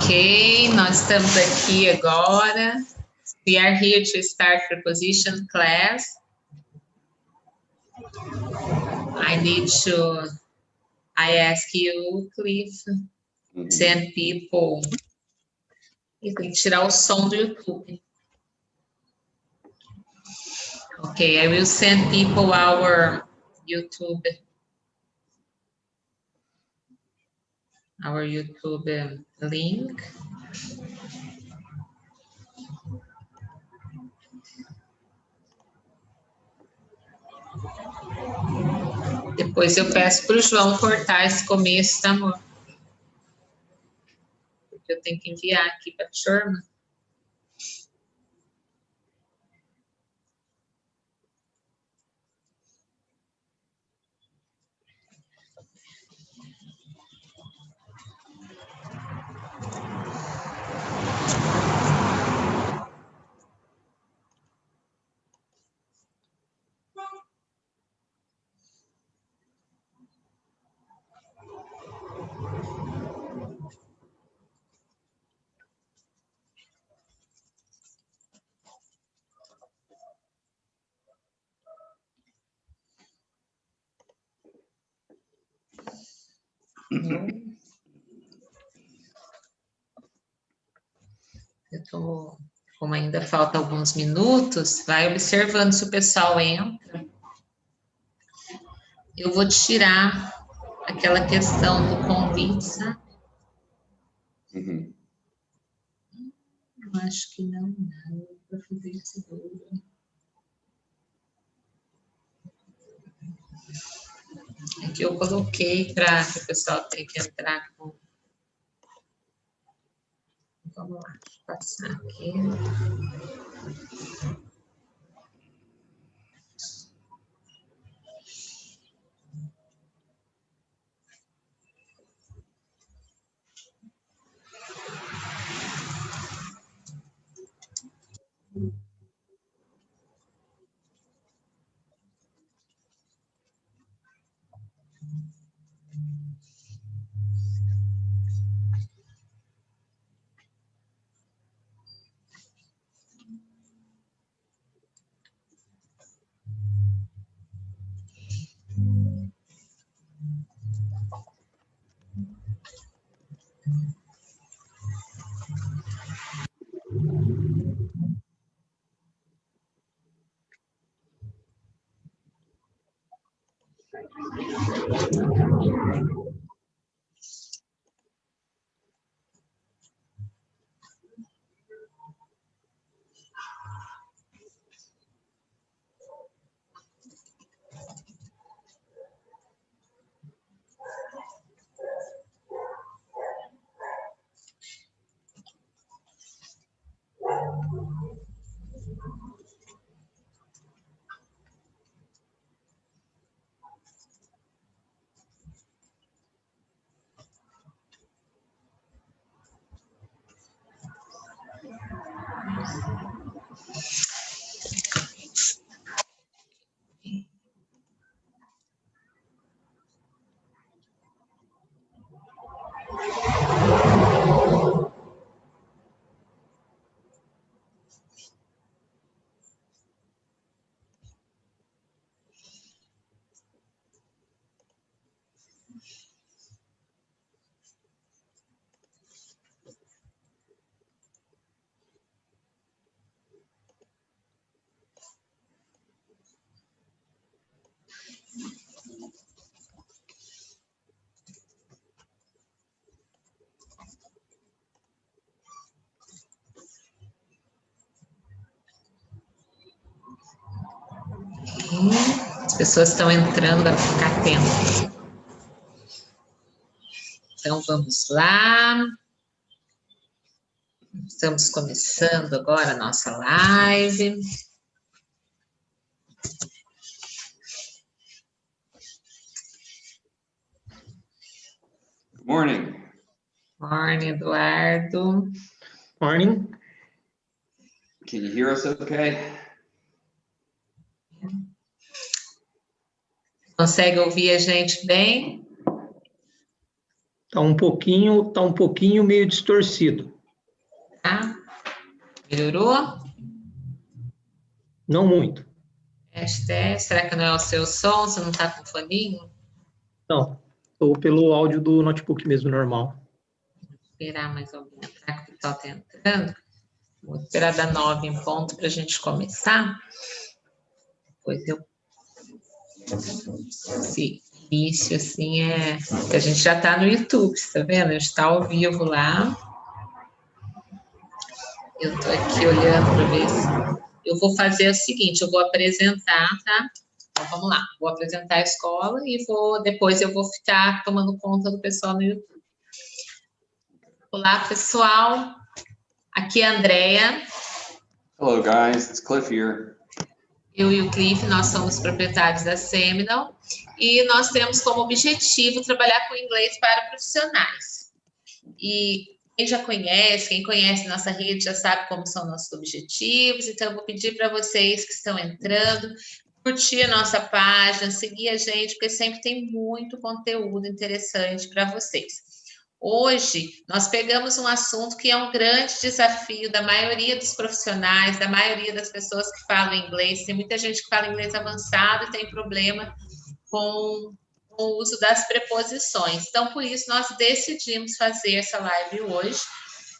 Ok, nós estamos aqui agora. We are here to start preposition class. I ask you, Cliff, send people. E tem que tirar o som do YouTube. Ok, I will send people our YouTube link. Depois eu peço para o João cortar esse começo, tá, amor? Porque eu tenho que enviar aqui para a turma. Como ainda falta alguns minutos, vai observando se o pessoal entra. Eu vou tirar aquela questão do convite, sabe? Eu acho que não para fazer isso. É que eu coloquei para que o pessoal tenha que entrar com... Vamos lá, deixa eu passar aqui. As pessoas estão entrando, vai ficar atento. Então, vamos lá. Estamos começando agora a nossa live. Good morning. Morning, Eduardo. Morning. Can you hear us okay? Consegue ouvir a gente bem? Tá um pouquinho meio distorcido. Tá? Melhorou? Não muito. Será que não é o seu som? Você não tá com foninho? Não. Estou pelo áudio do notebook mesmo, normal. Vou esperar mais alguém entrar, que o pessoal tá entrando. Vou esperar dar 9 em ponto para a gente começar. Depois eu... Esse início, assim, que a gente já está no YouTube, tá vendo? A gente está ao vivo lá. Eu estou aqui olhando para ver se... Eu vou fazer o seguinte, eu vou apresentar, tá? Então, vamos lá. Vou apresentar a escola e depois eu vou ficar tomando conta do pessoal no YouTube. Olá, pessoal. Aqui é a Andrea. Hello, guys. It's Cliff here. Eu e o Cliff, nós somos proprietários da Seminole e nós temos como objetivo trabalhar com inglês para profissionais. E quem conhece nossa rede já sabe como são nossos objetivos, então eu vou pedir para vocês que estão entrando, curtir a nossa página, seguir a gente, porque sempre tem muito conteúdo interessante para vocês. Hoje, nós pegamos um assunto que é um grande desafio da maioria dos profissionais, da maioria das pessoas que falam inglês. Tem muita gente que fala inglês avançado e tem problema com o uso das preposições. Então, por isso, nós decidimos fazer essa live hoje.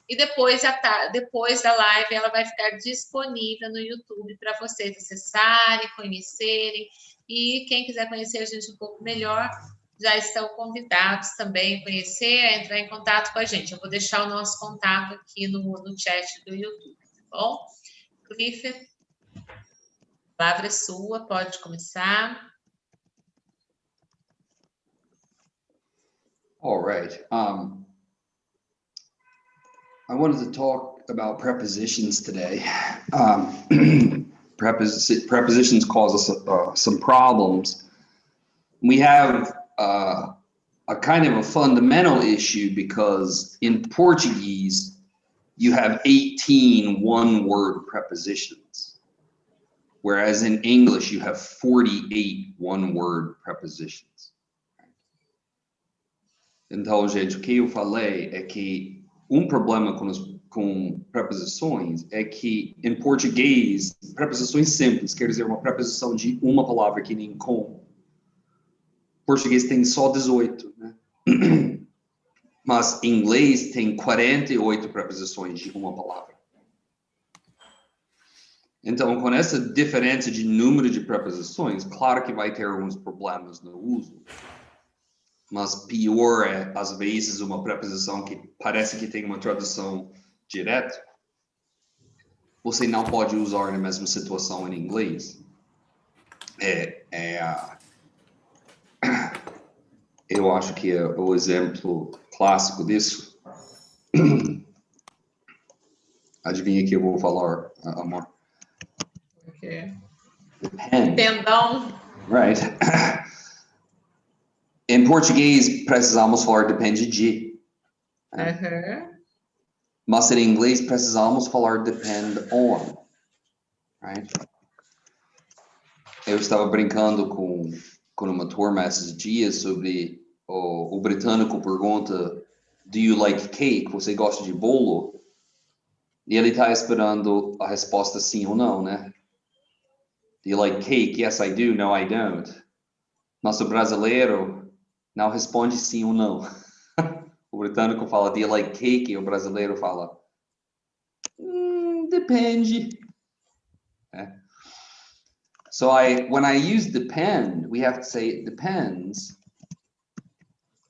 E depois da live, ela vai ficar disponível no YouTube para vocês acessarem, conhecerem. E quem quiser conhecer a gente um pouco melhor, já estão convidados também a conhecer, a entrar em contato com a gente. Eu vou deixar o nosso contato aqui no chat do YouTube, tá bom? Cliff, a palavra é sua, pode começar. All right. I wanted to talk about prepositions today. Prepositions cause us some problems. We have a kind of a fundamental issue because in Portuguese, you have 18 one-word prepositions, whereas in English, you have 48 one-word prepositions. Então, gente, o que eu falei é que problema com preposições é que, em português, preposições simples quer dizer uma preposição de uma palavra que nem com. Português tem só 18, né? Mas em inglês tem 48 preposições de uma palavra. Então, com essa diferença de número de preposições, claro que vai ter alguns problemas no uso. Mas pior é, às vezes, uma preposição que parece que tem uma tradução direta. Você não pode usar na mesma situação em inglês. Eu acho que é o exemplo clássico disso. Adivinha que eu vou falar, amor? Okay. Depende. Dependão. Right. Em português, precisamos falar depende de. Mas em inglês, precisamos falar depend on. Right? Eu estava brincando com uma turma esses dias sobre o britânico pergunta, do you like cake? Você gosta de bolo? E ele está esperando a resposta sim ou não, né? Do you like cake? Yes, I do. No, I don't. Nosso brasileiro não responde sim ou não. O britânico fala, do you like cake? E o brasileiro fala, depende. So when I use depend, we have to say it depends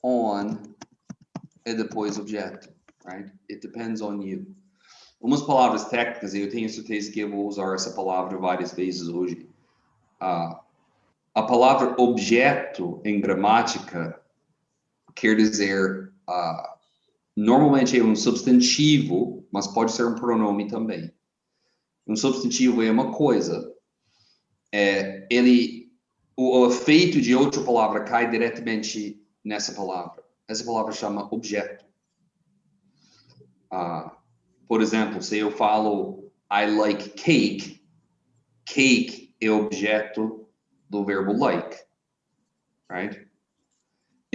on e depois objeto, right? It depends on you. Umas palavras técnicas, eu tenho certeza que eu vou usar essa palavra várias vezes hoje. A palavra objeto em gramática quer dizer, normalmente é um substantivo, mas pode ser um pronome também. Um substantivo é uma coisa. O efeito de outra palavra cai diretamente nessa palavra. Essa palavra chama objeto. Por exemplo, se eu falo I like cake, cake é objeto do verbo like, right?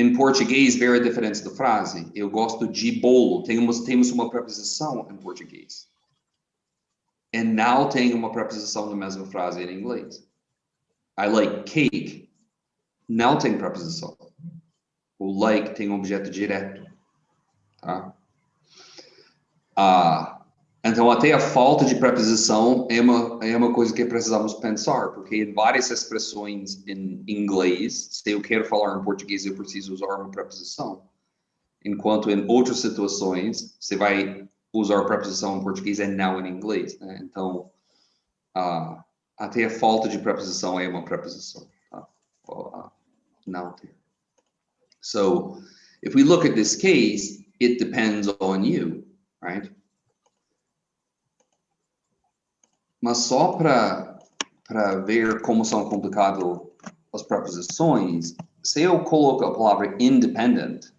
Em português, veja a diferença da frase. Eu gosto de bolo. Temos uma preposição em português. E não tem uma preposição na mesma frase em inglês. I like cake. Não tem preposição. O like tem um objeto direto. Tá? Então, até a falta de preposição é uma coisa que precisamos pensar, porque em várias expressões em inglês, se eu quero falar em português, eu preciso usar uma preposição. Enquanto em outras situações, você vai usar a preposição em português e não em inglês. Né? Então, até a falta de preposição é uma preposição. Tá? Não tem. So, if we look at this case, it depends on you, right? Mas só para ver como são complicadas as preposições, se eu coloco a palavra independent,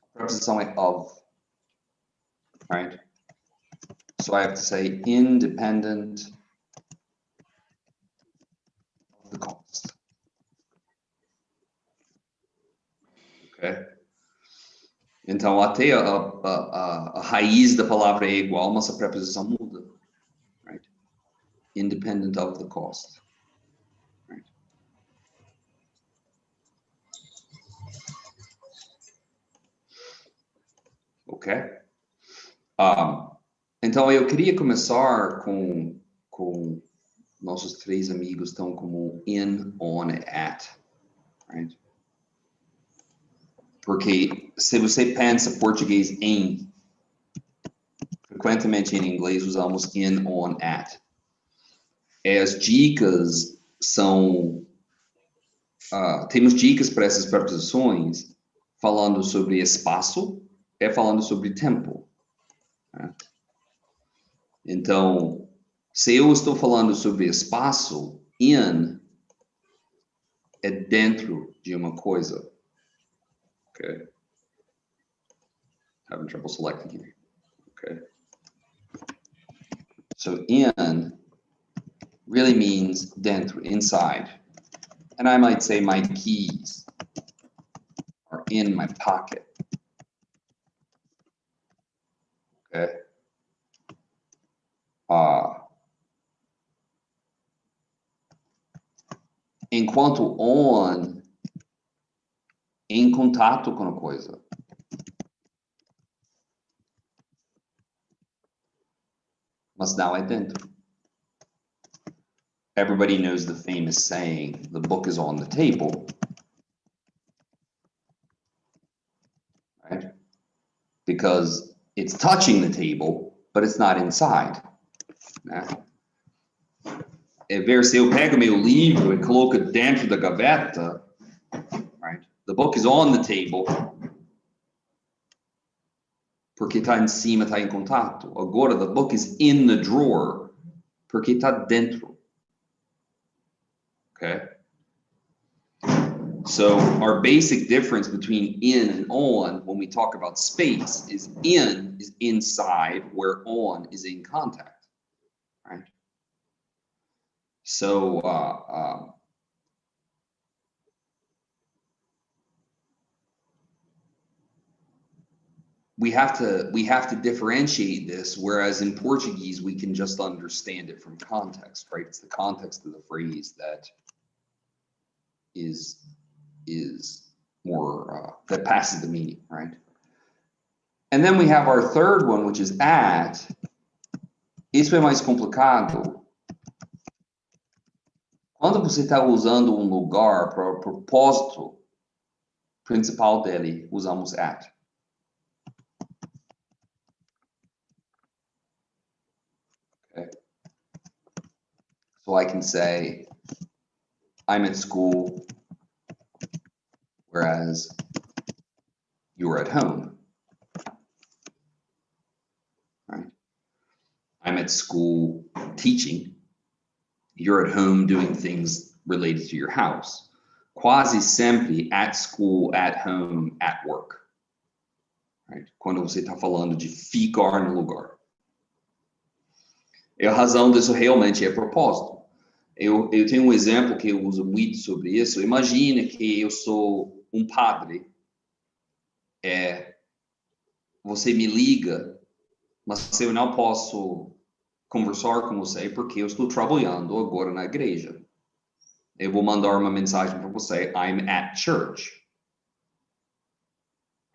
a preposição é of, right? So I have to say independent of the cost. Okay? Então, até a raiz da palavra é igual, mas a preposição muda. Right? Independent of the cost. Right? Ok? Então, eu queria começar com nossos três amigos estão como in, on, at. Right? Porque se você pensa português em, frequentemente em inglês usamos in, on, at. As dicas são... temos dicas para essas preposições falando sobre espaço e falando sobre tempo. Né? Então, se eu estou falando sobre espaço, in é dentro de uma coisa. Okay. Having trouble selecting here. Okay. So in really means dentro, inside. And I might say my keys are in my pocket. Okay. Enquanto on, em contato com a coisa. Mas não é dentro. Everybody knows the famous saying, the book is on the table. Right? Because it's touching the table, but it's not inside. Né? É ver se eu pego meu livro e coloco dentro da gaveta, right? The book is on the table, porque está em cima, está em contato. Agora, the book is in the drawer, porque está dentro. Okay? So, our basic difference between in and on when we talk about space is in is inside, where on is in contact. Right? So, we have to differentiate this, whereas in Portuguese we can just understand it from context, right? It's the context of the phrase that is more that passes the meaning, right? And then we have our third one, which is at. Isso é mais complicado. Quando você está usando um lugar para o propósito principal dele, usamos at. Okay. So I can say, I'm at school, whereas you're at home. Right? I'm at school teaching. You're at home doing things related to your house. Quase sempre at school, at home, at work. Right? Quando você está falando de ficar no lugar. E a razão disso realmente é propósito. Eu tenho um exemplo que eu uso muito sobre isso. Imagine que eu sou um padre. Você me liga, mas eu não posso conversar com você porque eu estou trabalhando agora na igreja. Eu vou mandar uma mensagem para você. I'm at church.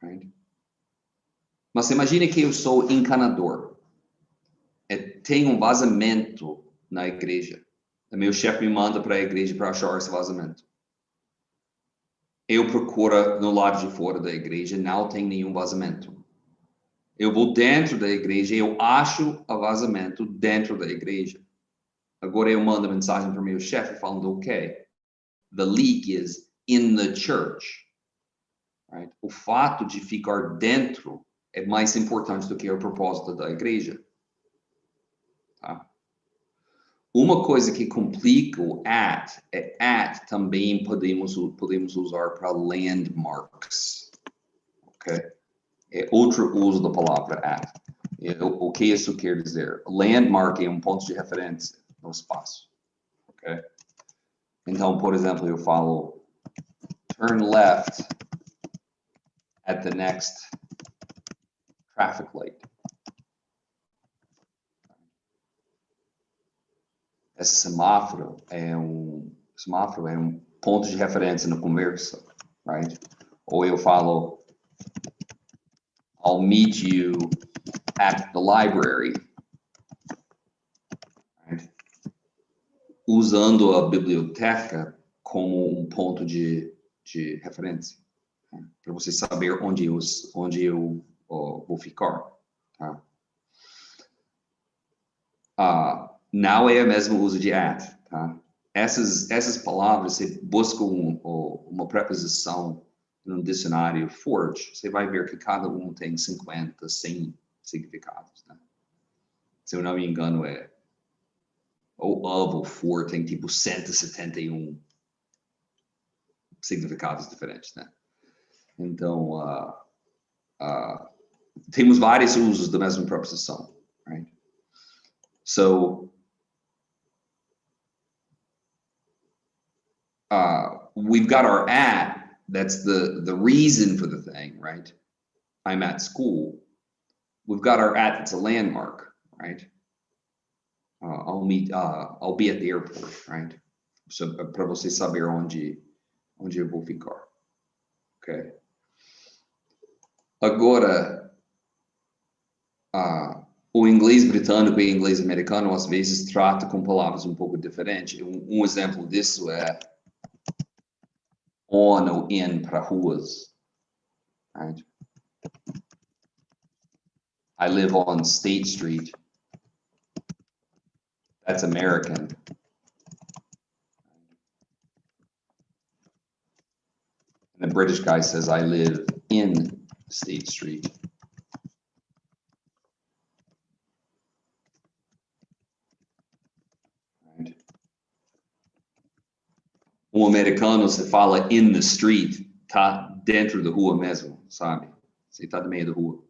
Right? Mas imagine que eu sou encanador. Tem um vazamento na igreja. O meu chefe me manda para a igreja para achar esse vazamento. Eu procuro no lado de fora da igreja, não tem nenhum vazamento. Eu vou dentro da igreja e eu acho o vazamento dentro da igreja. Agora eu mando mensagem para o meu chefe falando, ok, the leak is in the church. Right? O fato de ficar dentro é mais importante do que o propósito da igreja. Tá? Uma coisa que complica o at também podemos usar para landmarks. Ok? É outro uso da palavra at. O que isso quer dizer? Landmark é um ponto de referência no espaço. Ok? Então, por exemplo, eu falo turn left at the next traffic light. Esse semáforo é um ponto de referência na conversa, right? Ou eu falo, I'll meet you at the library, right? Usando a biblioteca como um ponto de referência, né? Para você saber onde eu vou ficar, tá? Não é o mesmo uso de at, tá? Essas palavras, você busca uma preposição num dicionário forte, você vai ver que cada um tem 50, 100 significados, né? Se eu não me engano, ou of ou for tem tipo 171 significados diferentes, né? Então, temos vários usos da mesma preposição, right? So, we've got our at, that's the reason for the thing, right? I'm at school. We've got our at, that's a landmark, right? I'll be at the airport, right? So, para você saber onde eu vou ficar, ok? Agora, o inglês britânico e o inglês americano às vezes trata com palavras um pouco diferentes. Um exemplo disso é on ou in para ruas, right? I live on State Street. That's American. And the British guy says, I live in State Street. Right? Americano, você fala in the street, tá dentro da rua mesmo, sabe? Você tá no meio da rua.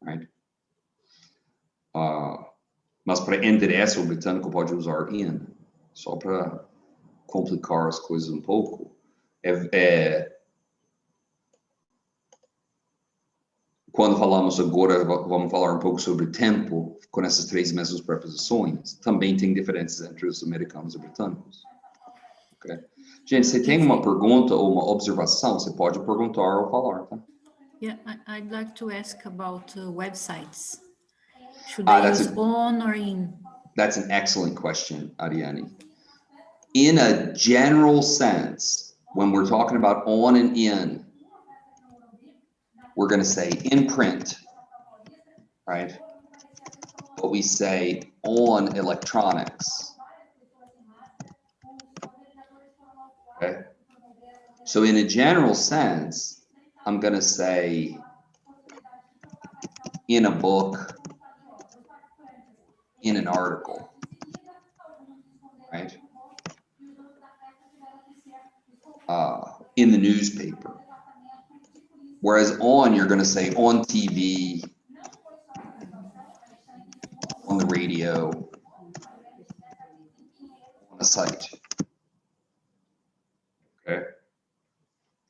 Right? Mas para endereço, o britânico pode usar in, só para complicar as coisas um pouco. Quando falamos agora, vamos falar um pouco sobre tempo, com essas três mesmas preposições. Também tem diferenças entre os americanos e britânicos. Okay? Gente, se tem uma pergunta ou uma observação, você pode perguntar ou falar, tá? Yeah, I'd like to ask about websites. Should I use on or in? That's an excellent question, Ariane. In a general sense, when we're talking about on and in, we're going to say in print, right? But we say on electronics. Okay? So in a general sense, I'm going to say in a book, in an article, right? In the newspaper. Whereas on, you're going to say on TV, on the radio, a site. Okay.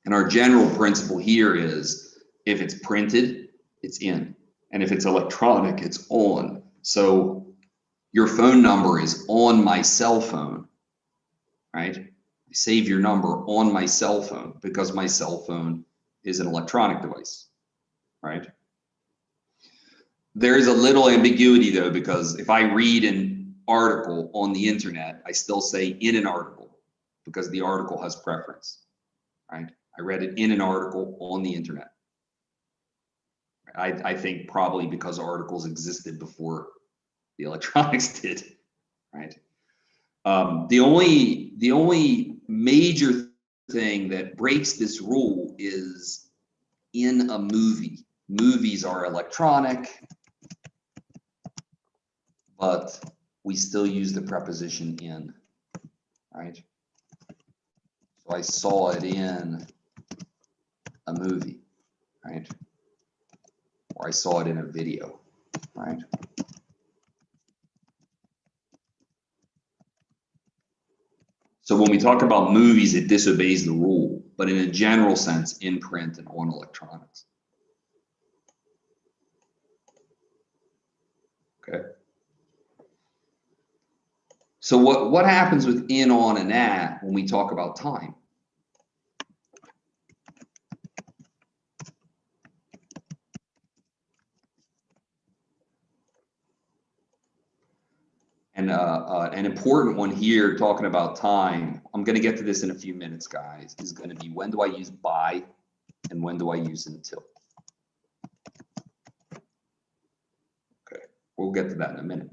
And our general principle here is if it's printed, it's in. And if it's electronic, it's on. So your phone number is on my cell phone, right? I save your number on my cell phone because my cell phone is an electronic device, right? There is a little ambiguity though, because if I read an article on the internet, I still say in an article because the article has preference, right? I read it in an article on the internet. I think probably because articles existed before the electronics did, right? The only major thing that breaks this rule is in a movie. Movies are electronic, but we still use the preposition in, right? So I saw it in a movie, right? Or I saw it in a video, right? So when we talk about movies, it disobeys the rule, but in a general sense, in print and on electronics. Okay. So what happens with in, on, and at when we talk about time? And an important one here, talking about time, I'm going to get to this in a few minutes, guys, is going to be when do I use by and when do I use until? Okay, we'll get to that in a minute.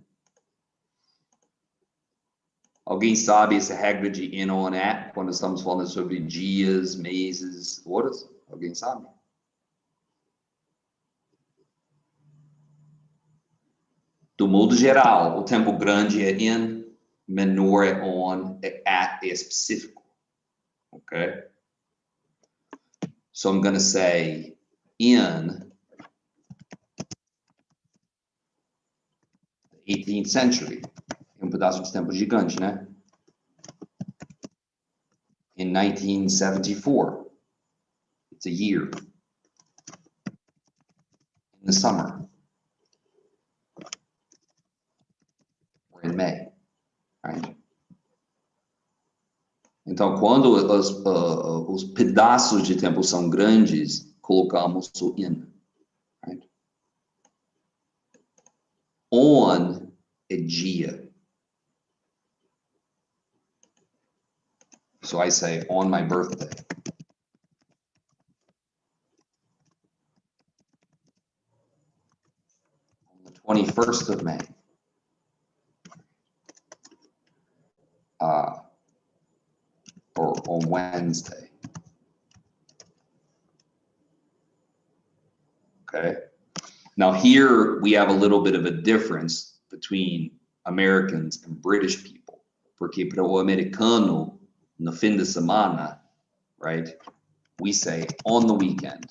Alguém sabe essa regra de in, on, at, quando estamos falando sobre dias, meses, horas? Alguém sabe? Do modo geral, o tempo grande é in, menor é on, at é específico. Okay? So I'm going to say in the 18th century. Pedaço de tempo gigante, né? In 1974. It's a year. In the summer. Or in May. Right? Então, quando os pedaços de tempo são grandes, colocamos o in. Right? On é dia. So I say on my birthday. On the 21st of May. Or on Wednesday. Okay. Now here we have a little bit of a difference between Americans and British people. Porque para o americano, no fim de semana, right, we say on the weekend.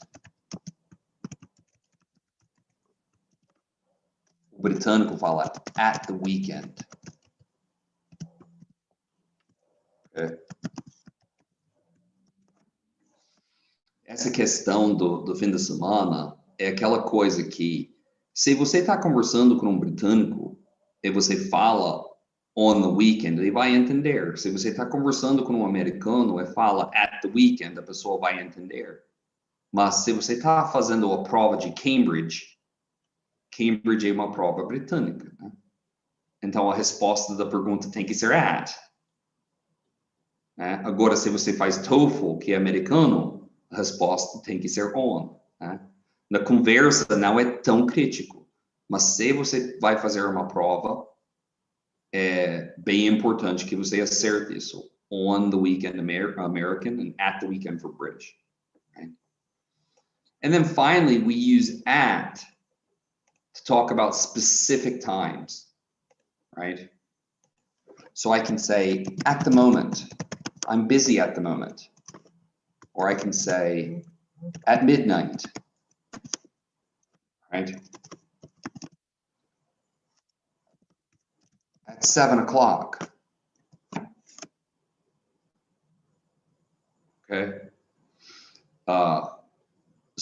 O britânico fala at the weekend. Okay. Essa questão do fim de semana é aquela coisa que, se você está conversando com um britânico e você fala on the weekend, ele vai entender. Se você está conversando com um americano e fala at the weekend, a pessoa vai entender. Mas se você está fazendo a prova de Cambridge, Cambridge é uma prova britânica, né? Então a resposta da pergunta tem que ser at. Né? Agora, se você faz TOEFL, que é americano, a resposta tem que ser on. Né? Na conversa não é tão crítico, mas se você vai fazer uma prova, é bem importante que você acerte isso. On the weekend American and at the weekend for British. Right? And then finally, we use at to talk about specific times, right? So I can say at the moment, I'm busy at the moment. Or I can say at midnight, right? At 7 o'clock.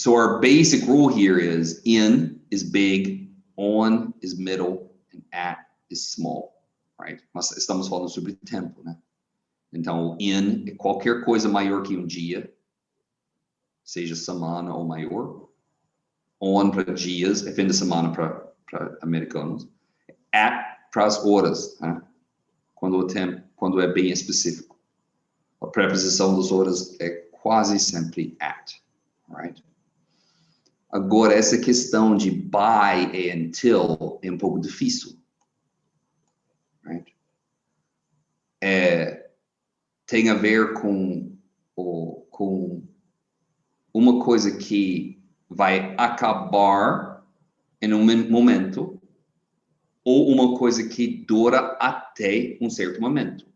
So our basic rule here is in is big, on is middle, and at is small, right? Nós estamos falando sobre tempo, né? Então, in é qualquer coisa maior que dia, seja semana ou maior. On para dias, é fim de semana para americanos. At para as horas, né? Quando o tempo, quando é bem específico. A preposição das horas é quase sempre at, right? Agora, essa questão de by e until é um pouco difícil, right? Tem a ver com uma coisa que vai acabar em um momento ou uma coisa que dura até um certo momento,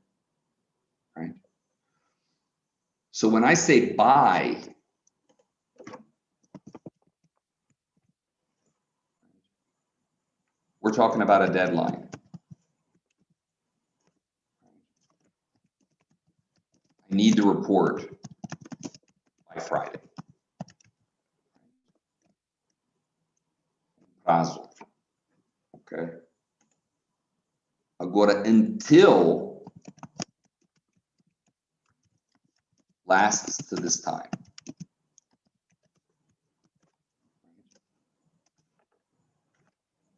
right? So when I say by, we're talking about a deadline. I need to report by Friday. Prazo. Okay. Agora, until lasts to this time.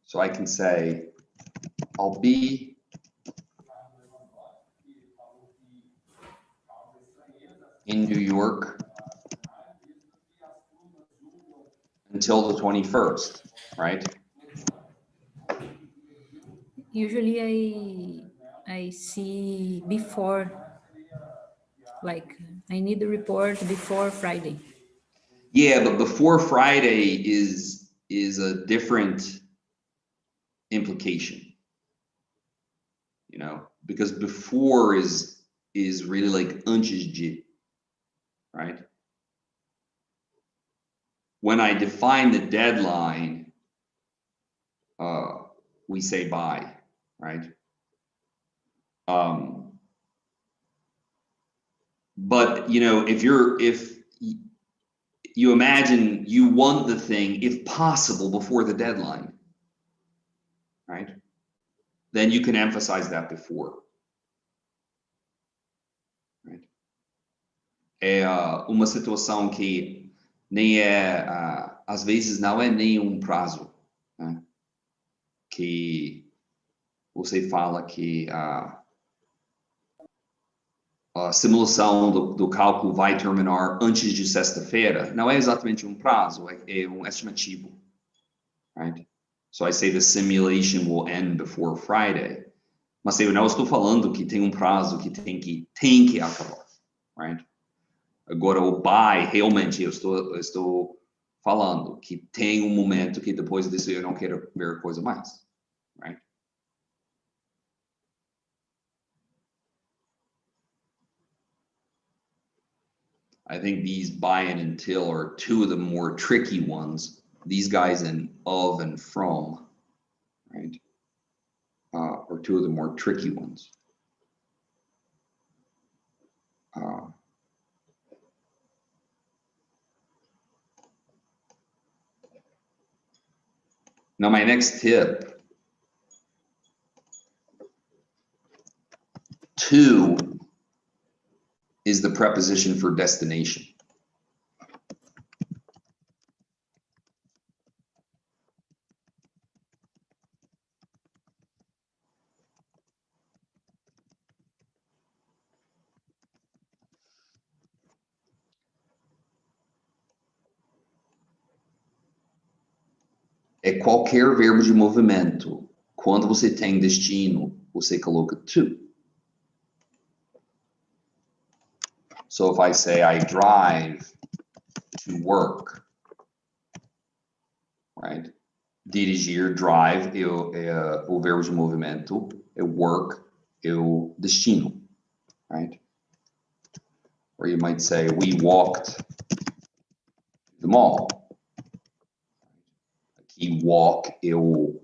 So I can say, I'll be in New York until the 21st, right? Usually I see before, like I need the report before Friday. Yeah, but before Friday is a different implication, you know, because before is really like antes de, right? When I define the deadline, we say by, right? But you know, if you imagine you want the thing, if possible, before the deadline, right? Then you can emphasize that before, right? É uma situação que nem é, às vezes não é nem um prazo, né? Que você fala que a simulação do cálculo vai terminar antes de sexta-feira, não é exatamente um prazo, é um estimativo, right? So I say the simulation will end before Friday. Mas eu não estou falando que tem um prazo que tem que acabar, right? Agora o by, realmente eu estou falando que tem um momento que depois disso eu não quero ver coisa mais, right? I think these by and until are two of the more tricky ones. These guys in of and from, right, are two of the more tricky ones. Now my next tip, to is the preposition for destination. É qualquer verbo de movimento. Quando você tem destino, você coloca to. So if I say I drive to work, right? Dirigir, drive, é o verbo de movimento, é work, é o destino, right? Or you might say we walked to the mall. Aqui walk é o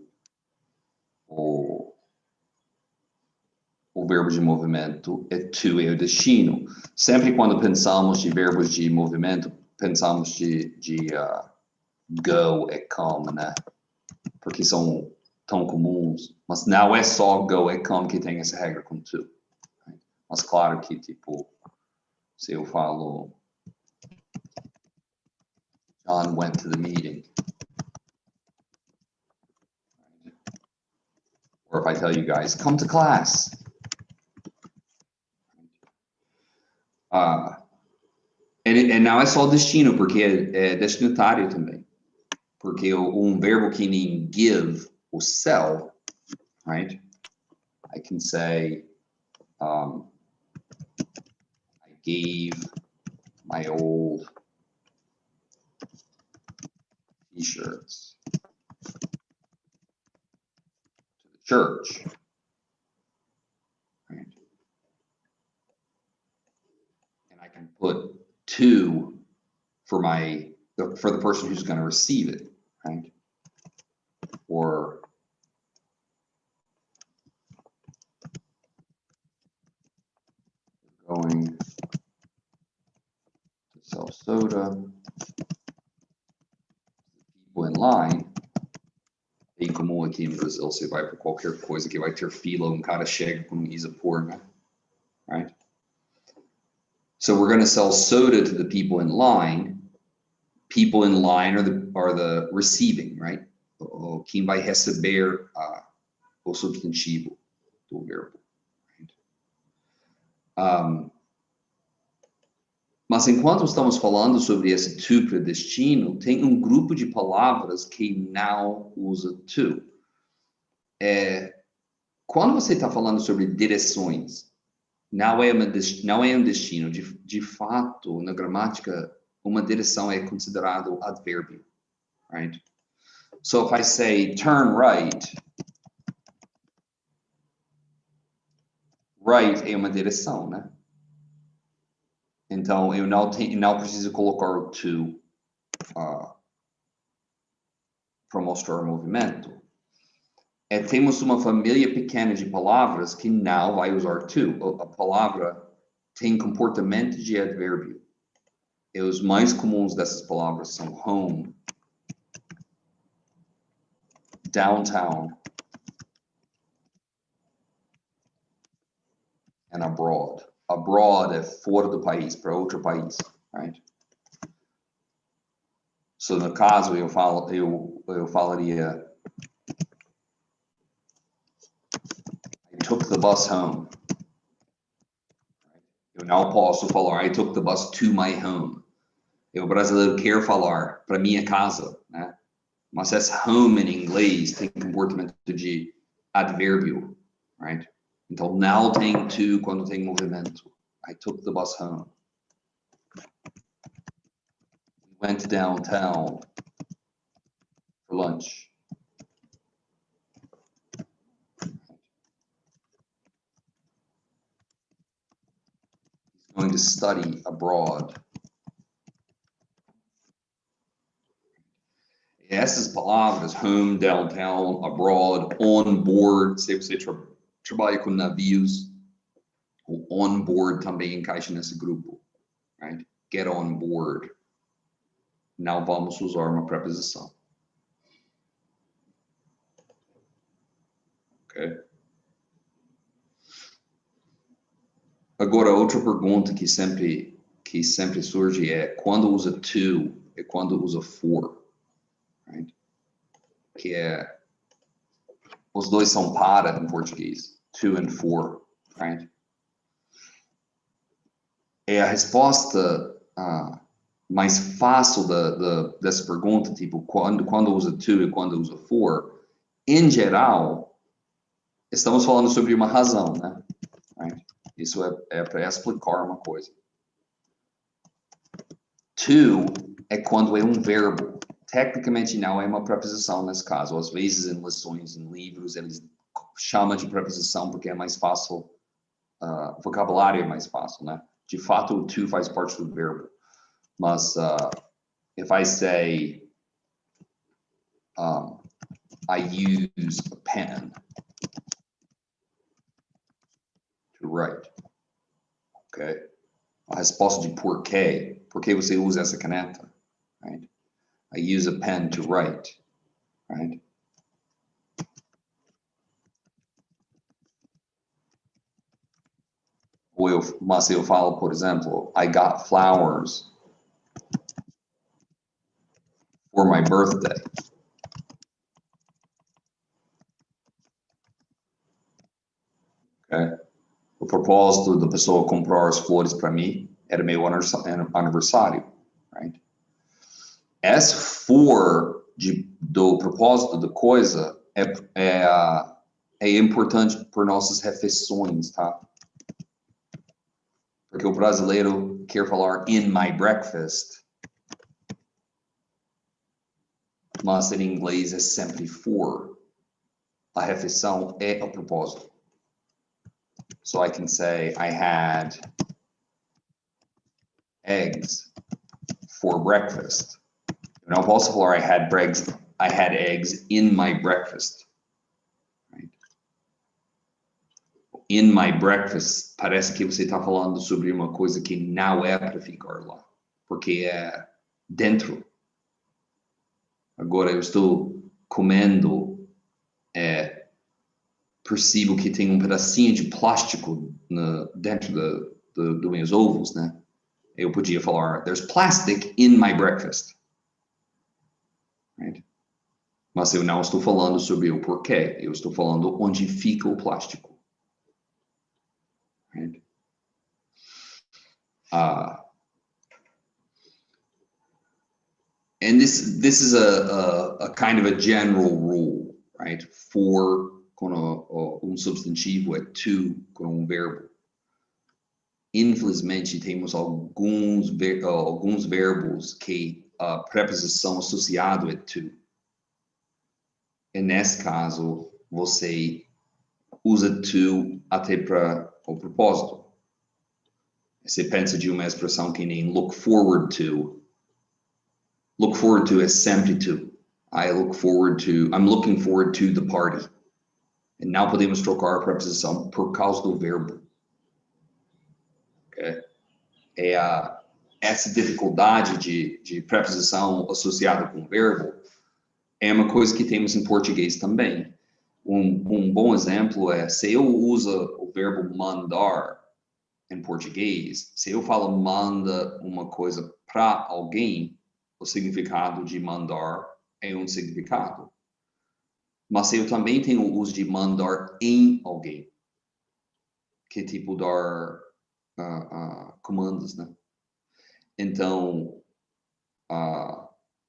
verbo de movimento, é to é o destino. Sempre quando pensamos de verbos de movimento, pensamos de go e come, né? Porque são tão comuns. Mas não é só go e come que tem essa regra com to. Right? Mas claro que, tipo, se eu falo John went to the meeting. Or if I tell you guys, come to class. E não é só destino, porque é destinatário também. Porque verbo que nem give, ou sell, right? I can say, I gave my old t-shirts to the church. Right? And I can put to for the person who's going to receive it, right? Or going to sell soda to people in line. Bem comum aqui no Brasil, você vai para qualquer coisa que vai ter fila, cara chega com isopor, né? Right? So we're going to sell soda to the people in line. People in line are the receiving, right? Quem vai receber o substantivo do verbo. Right? Mas enquanto estamos falando sobre esse to para destino, tem grupo de palavras que não usa to. Quando você está falando sobre direções, não é um destino. De fato, na gramática, uma direção é considerado advérbio, right? So if I say turn right, right é uma direção, né? Então, eu não preciso colocar o to para mostrar o movimento. Temos uma família pequena de palavras que não vai usar to. A palavra tem comportamento de advérbio. E os mais comuns dessas palavras são home, downtown, and abroad. Abroad é fora do país, para outro país, right? So, no caso, eu falaria I took the bus home. Eu não posso falar I took the bus to my home. O brasileiro quer falar para minha casa, né? Mas esse home em inglês tem comportamento de advérbio, right? Então, não tem to quando tem movimento. I took the bus home. We went downtown for lunch. He's going to study abroad. Essas palavras, home, downtown, abroad, on board, se você trabalha com navios, o on board também encaixa nesse grupo, right? Get on board. Não vamos usar uma preposição. Ok? Agora, outra pergunta que sempre surge é quando usa to e quando usa for. Right? Que os dois são para em português, to and for, right? A resposta mais fácil dessa pergunta, tipo, quando usa to e quando usa for, em geral, estamos falando sobre uma razão, né? Right? Isso é para explicar uma coisa. To é quando é um verbo. Tecnicamente não é uma preposição nesse caso. Às vezes em lições, em livros, eles chamam de preposição porque é mais fácil, o vocabulário é mais fácil, né? De fato, o to faz parte do verbo. Mas, if I say, I use a pen to write, okay? A resposta de por quê. Por que você usa essa caneta? Right? I use a pen to write. Right? Mas eu falo, por exemplo, I got flowers for my birthday. Okay? O propósito da pessoa comprar as flores para mim era meu aniversário. Right? As for do propósito da coisa é importante por nossas refeições, tá? Porque o brasileiro quer falar in my breakfast, mas em inglês é sempre for. A refeição é o propósito. So I can say I had eggs for breakfast. Eu não posso falar I had eggs in my breakfast. Right? In my breakfast parece que você está falando sobre uma coisa que não é para ficar lá, porque é dentro. Agora eu estou comendo, percebo que tem um pedacinho de plástico dentro dos meus ovos, né? Eu podia falar, there's plastic in my breakfast. Right? Mas eu não estou falando sobre o porquê, eu estou falando onde fica o plástico. Right? And this is a kind of a general rule, right? For quando substantivo é to com verbo. Infelizmente temos alguns verbos que a preposição associada é to. E nesse caso você usa to até para o propósito. Você pensa de uma expressão que nem look forward to. Look forward to is sempre to. I'm looking forward to the party. E não podemos trocar a preposição por causa do verbo. Okay? Essa dificuldade de preposição associada com verbo é uma coisa que temos em português também. Um bom exemplo é, se eu uso o verbo mandar em português, se eu falo manda uma coisa para alguém, o significado de mandar é um significado. Mas eu também tenho o uso de mandar em alguém, que é tipo dar comandos, né? Então,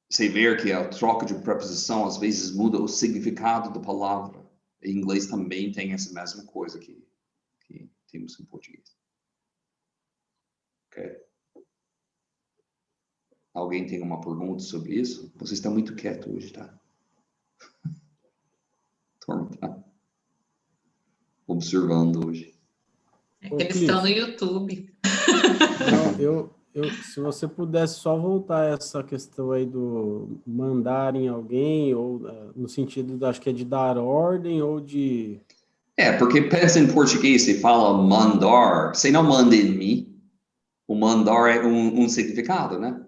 você vê que a troca de preposição às vezes muda o significado da palavra. Em inglês também tem essa mesma coisa que temos em português. Ok? Alguém tem uma pergunta sobre isso? Você está muito quieto hoje, tá? Turma, tá? Observando hoje. É que eles estão no YouTube. Não, se você pudesse só voltar essa questão aí do mandar em alguém, ou no sentido, acho que é de dar ordem ou de... Porque pensa em português, você fala mandar, você não manda em mim. O mandar é um significado, né?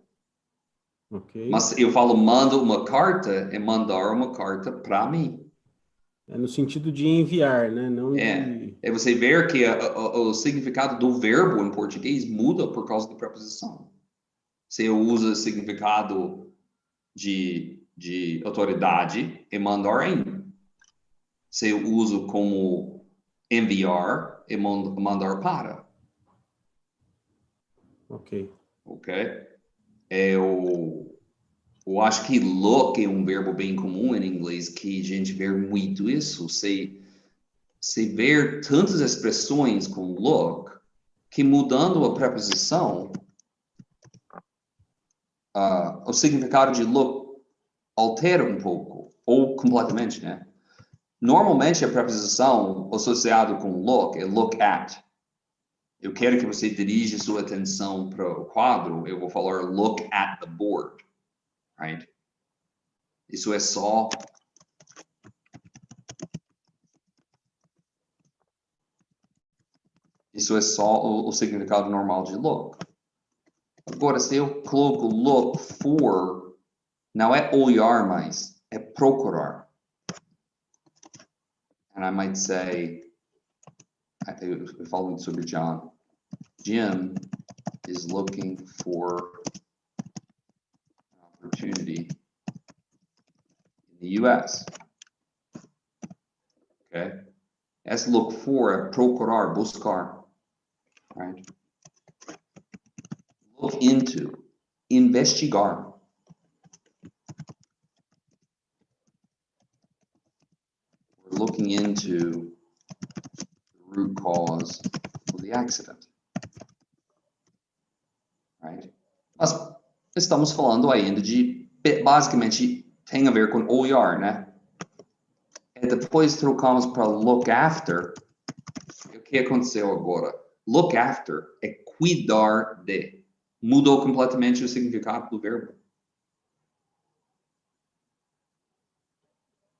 Ok. Mas eu falo mando uma carta, é mandar uma carta para mim. É no sentido de enviar, né? Não de... É você ver que o significado do verbo em português muda por causa da preposição. Você usa o significado de autoridade e mandar em. Você usa como enviar e mandar para. Ok. Ok? Eu acho que look é um verbo bem comum em inglês, que a gente vê muito isso. Você vê tantas expressões com look, que mudando a preposição, o significado de look altera um pouco, ou completamente, né? Normalmente a preposição associada com look é look at. Eu quero que você dirija sua atenção para o quadro, eu vou falar look at the board, right? Isso é só Isso é só o significado normal de look. Agora, se eu coloco look for, não é olhar mais, é procurar. And I might say, eu falo muito sobre John. Jim is looking for an opportunity in the US. Okay? Esse look for é procurar, buscar. Right? Look into, investigar. We're looking into the root cause of the accident. Right? Mas estamos falando ainda de, basicamente, tem a ver com olhar, né? E depois trocamos para look after. O que aconteceu agora? Look after é cuidar de. Mudou completamente o significado do verbo.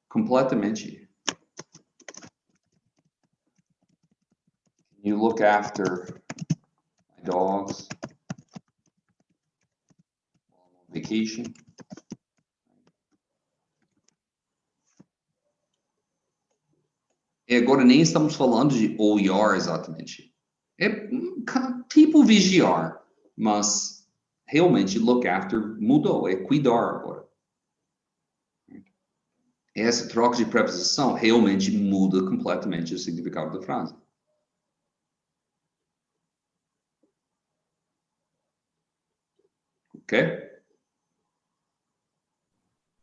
Completamente. Can you look after my dogs while I'm on vacation? E agora nem estamos falando de olhar exatamente. É tipo vigiar, mas realmente look after mudou, é cuidar agora. Essa troca de preposição realmente muda completamente o significado da frase. Ok?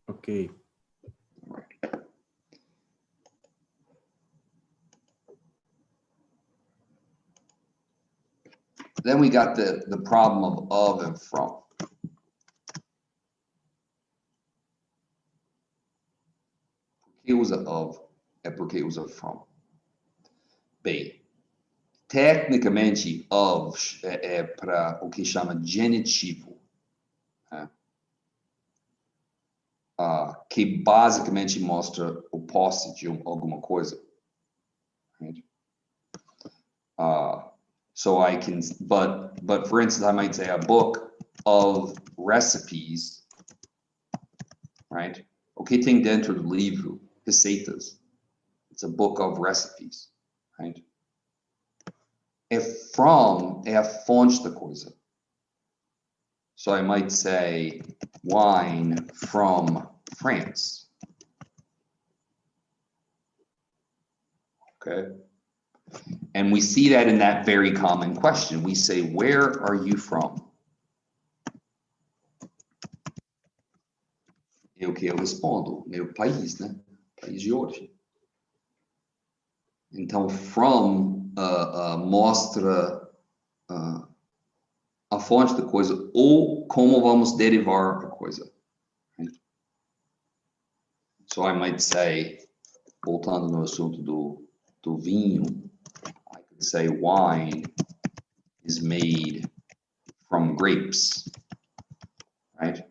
Ok. Then we got the problem of and from. Por que usa of? É porque usa from. Bem, tecnicamente, of é para o que chama genitivo. Né? Que basicamente mostra o posse de alguma coisa. Right? So I can, but for instance, I might say a book of recipes, right? O que tem dentro do livro? Receitas. It's a book of recipes, right? É from, é a fonte da coisa. So I might say wine from France. Okay. And we see that in that very common question. We say, where are you from? E o que eu respondo? Meu país, né? País de origem. Então, from mostra a fonte da coisa ou como vamos derivar a coisa. Right? So I might say, voltando no assunto do vinho, I could say wine is made from grapes, right?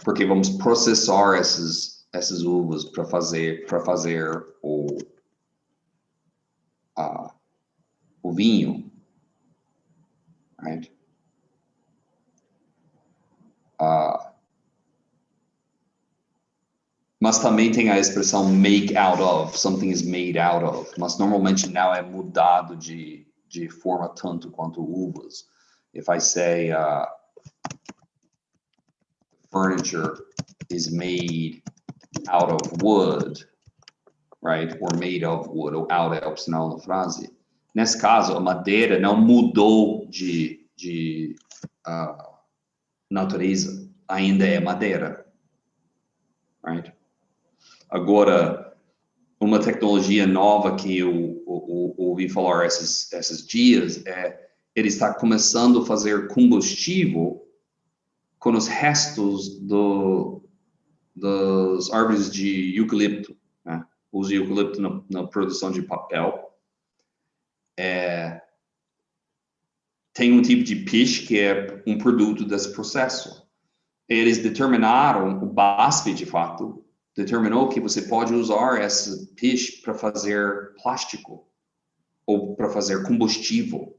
Porque vamos processar essas uvas para fazer o vinho, right? Mas também tem a expressão make out of, something is made out of, mas normalmente não é mudado de forma tanto quanto uvas. If I say furniture is made out of wood, right? Or made of wood, ou out é opcional na frase. Nesse caso, a madeira não mudou de natureza, ainda é madeira, right? Agora, uma tecnologia nova que eu ouvi falar esses dias é ele está começando a fazer combustível com os restos das árvores de eucalipto, né? Usa eucalipto na produção de papel. Tem um tipo de pitch que é um produto desse processo. Eles determinaram, o BASF de fato, determinou que você pode usar esse pitch para fazer plástico. ou para fazer combustível,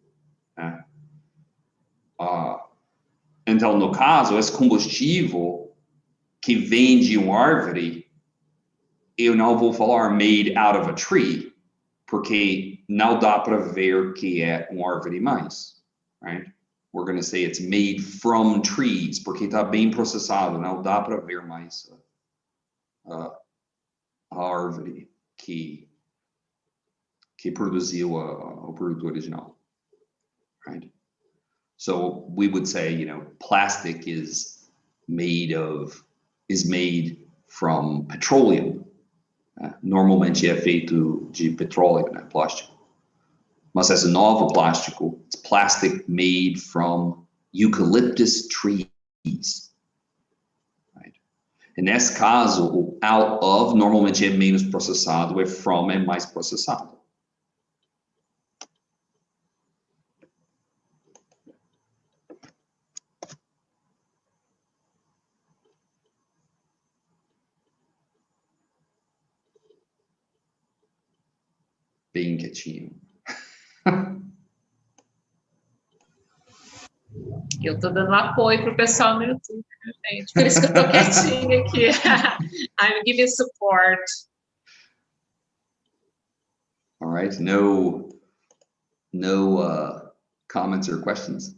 né? Então, no caso, esse combustível que vem de uma árvore, eu não vou falar made out of a tree, porque não dá para ver que é uma árvore mais, right? We're going to say it's made from trees, porque está bem processado, não dá para ver mais a árvore que produziu o produto original, right? So we would say, you know, plastic is made from petroleum. Normalmente é feito de petróleo, né? Plástico. Mas esse novo plástico, it's plastic made from eucalyptus trees. Right? E nesse caso, o out of normalmente é menos processado, e from é mais processado. Bem quietinho. Eu estou dando apoio para o pessoal no YouTube, gente. Por isso que eu estou quietinha aqui. I'm giving support. All right, no comments or questions?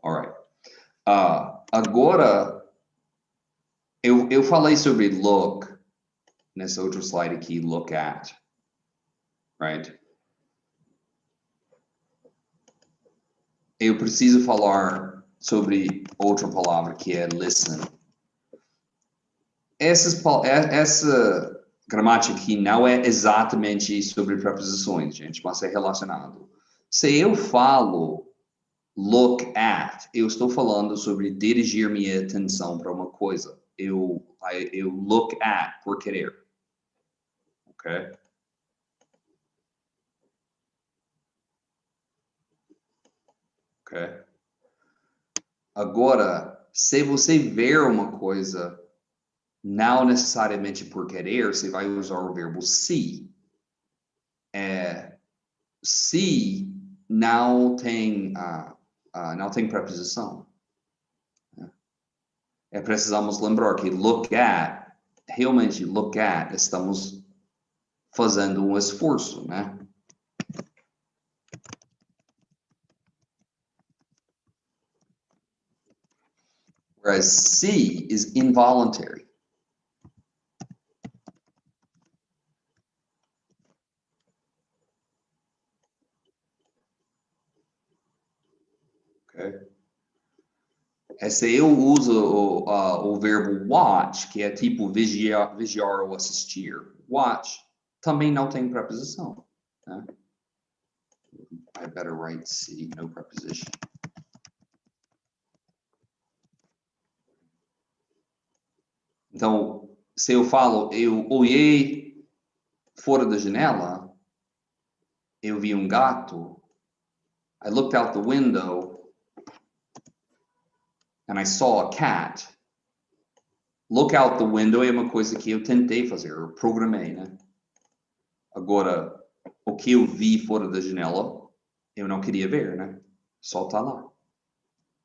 All right. Agora, eu falei sobre look nessa outra slide aqui, look at, right? Eu preciso falar sobre outra palavra que é listen. Essa gramática aqui não é exatamente sobre preposições, gente, mas é relacionado. Se eu falo look at, eu estou falando sobre dirigir minha atenção para uma coisa. Eu look at por querer. Ok? Ok? Agora, se você ver uma coisa, não necessariamente por querer, você vai usar o verbo see. See não tem preposição. Precisamos lembrar que look at, realmente look at, estamos fazendo um esforço, né? Whereas see is involuntary. Okay? Se eu uso o verbo watch, que é tipo vigiar ou assistir, watch, também não tem preposição. Né? I better write see, no preposition. Então, se eu falo, eu olhei fora da janela, eu vi um gato, I looked out the window, and I saw a cat. Look out the window é uma coisa que eu tentei fazer, eu programei, né? Agora, o que eu vi fora da janela, eu não queria ver, né? Só tá lá.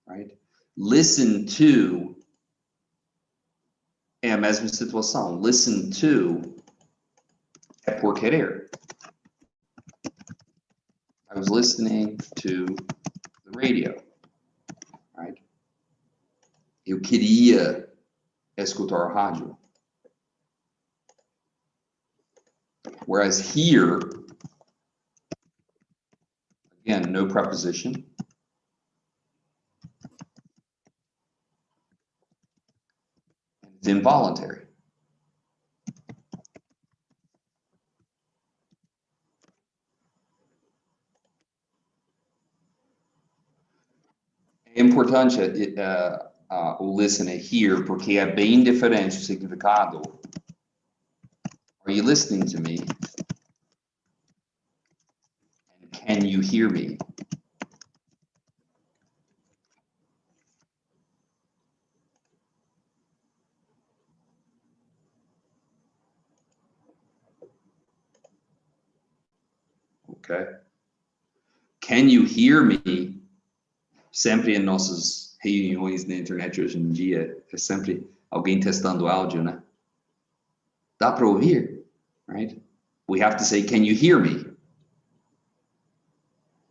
Right? Listen to é a mesma situação. Listen to é por querer. I was listening to the radio. Right? Eu queria escutar a rádio. Whereas here, again, no preposition. It's involuntary. É importante o listen here, porque é bem diferente o significado. Are you listening to me? And can you hear me? Okay. can you hear me? Sempre em nossas reuniões na internet hoje em dia, é sempre alguém testando áudio, né? Dá para ouvir? Right? We have to say, can you hear me?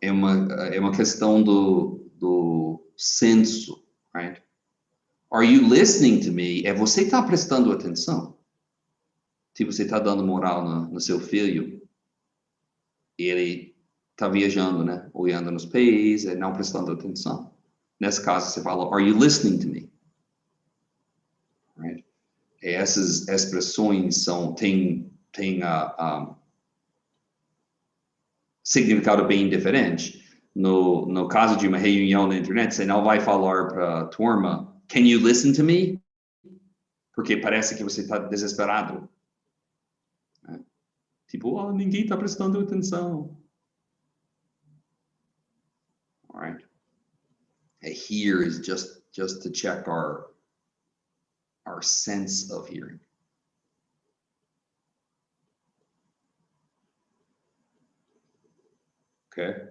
É uma questão do senso, right? Are you listening to me? É você que está prestando atenção. Tipo, você está dando moral no seu filho, ele está viajando, né? Olhando nos pés, e não prestando atenção. Nesse caso, você fala, are you listening to me? Right? E essas expressões têm significado bem diferente. No caso de uma reunião na internet, você não vai falar para a turma, can you listen to me? Porque parece que você está desesperado. Né? Tipo, ninguém está prestando atenção. All right. A hear is just to check our sense of hearing. Okay.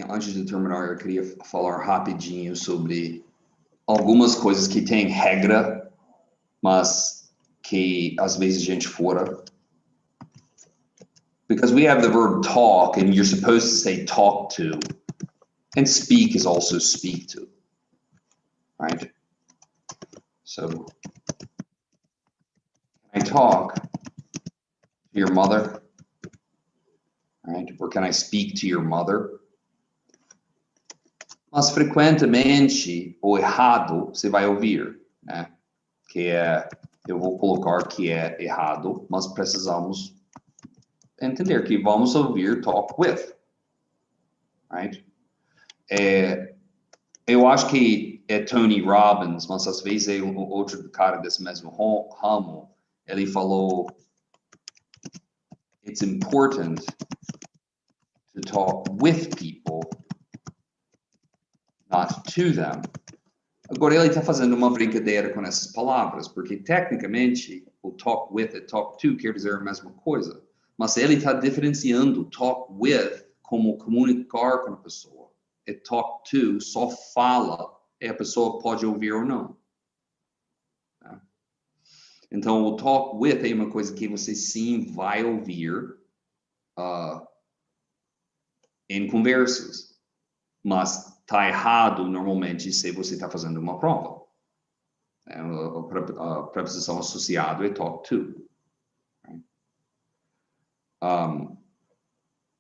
Antes de terminar, eu queria falar rapidinho sobre algumas coisas que têm regra, mas que às vezes a gente fora. Because we have the verb talk, and you're supposed to say talk to, and speak is also speak to, right? So, can I talk to your mother? Right? Or can I speak to your mother? Mas frequentemente, o errado, você vai ouvir, né? Que é, eu vou colocar que é errado, mas precisamos entender que vamos ouvir talk with, right? Eu acho que é Tony Robbins, mas às vezes é outro cara desse mesmo ramo, ele falou, it's important to talk with people, not to them. Agora ele está fazendo uma brincadeira com essas palavras, porque tecnicamente o talk with e talk to quer dizer a mesma coisa, mas ele está diferenciando talk with como comunicar com a pessoa, e talk to só fala e a pessoa pode ouvir ou não. Tá? Então o talk with é uma coisa que você sim vai ouvir em conversas, mas está errado normalmente se você está fazendo uma prova. A preposição associada é talk to.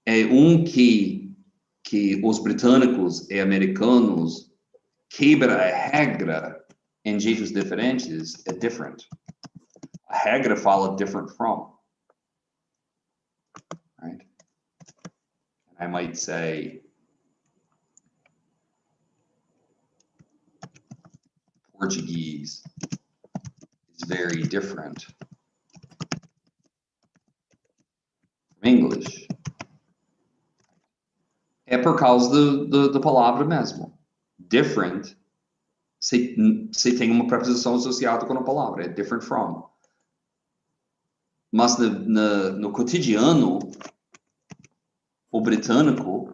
É que os britânicos e americanos quebram a regra em jeitos diferentes, é different. A regra fala different from. Right? I might say, Portuguese is very different from English. É por causa da palavra mesmo. Different, se tem uma preposição associada com a palavra, é different from. Mas no cotidiano, o britânico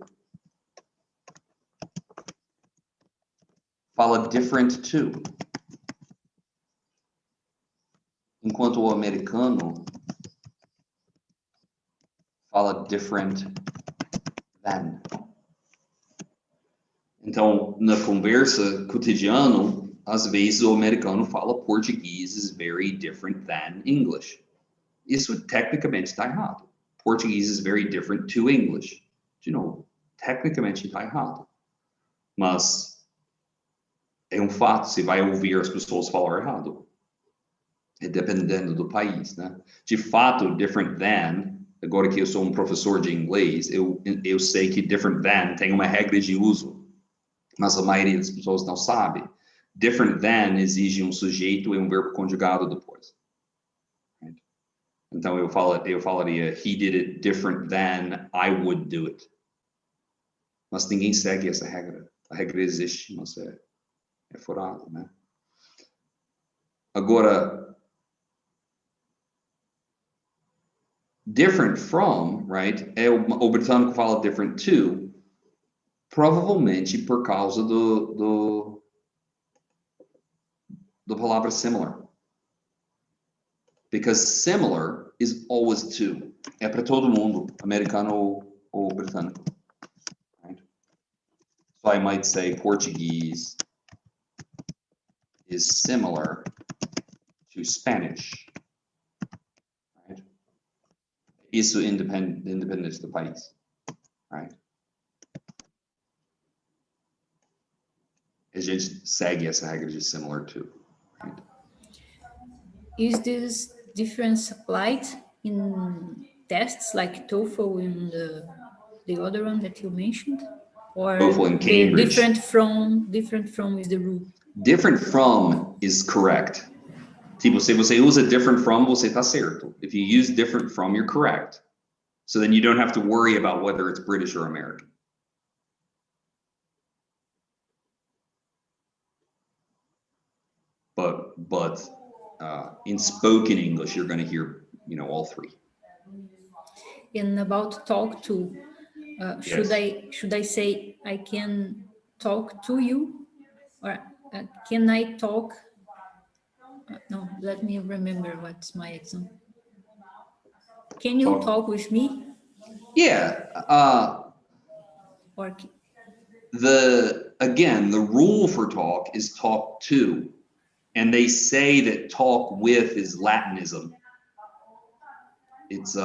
fala different to. Enquanto o americano fala different than. Então, na conversa cotidiana, às vezes o americano fala português is very different than English. Isso tecnicamente está errado. Português is very different to English. De novo, tecnicamente está errado. Mas é um fato, você vai ouvir as pessoas falar errado. É dependendo do país, né? De fato, different than, agora que eu sou um professor de inglês, eu sei que different than tem uma regra de uso, mas a maioria das pessoas não sabe. Different than exige um sujeito e um verbo conjugado depois. Right? Então eu falaria, he did it different than I would do it. Mas ninguém segue essa regra. A regra existe, mas É furado, né? Agora, different from, right? O britânico fala different to, provavelmente por causa da palavra similar. Because similar is always to. É para todo mundo, americano ou britânico. Right? So I might say Portuguese is similar to Spanish. Right? Isso independente do país. Right? A gente segue essa regra de similar to. Right? Is this difference applied in tests like TOEFL and the other one that you mentioned? Or TOEFL and Cambridge. Different from is the rule? Different from is correct. Tipo, se você usa different from, você tá certo. If you use different from, you're correct. So then you don't have to worry about whether it's British or American. But in spoken English, you're going to hear, all three. And about talk to, should I say I can talk to you, or can I talk? No, let me remember what's my example. Can you talk with me? Yeah. Or the rule for talk is talk to, and they say that talk with is Latinism. It's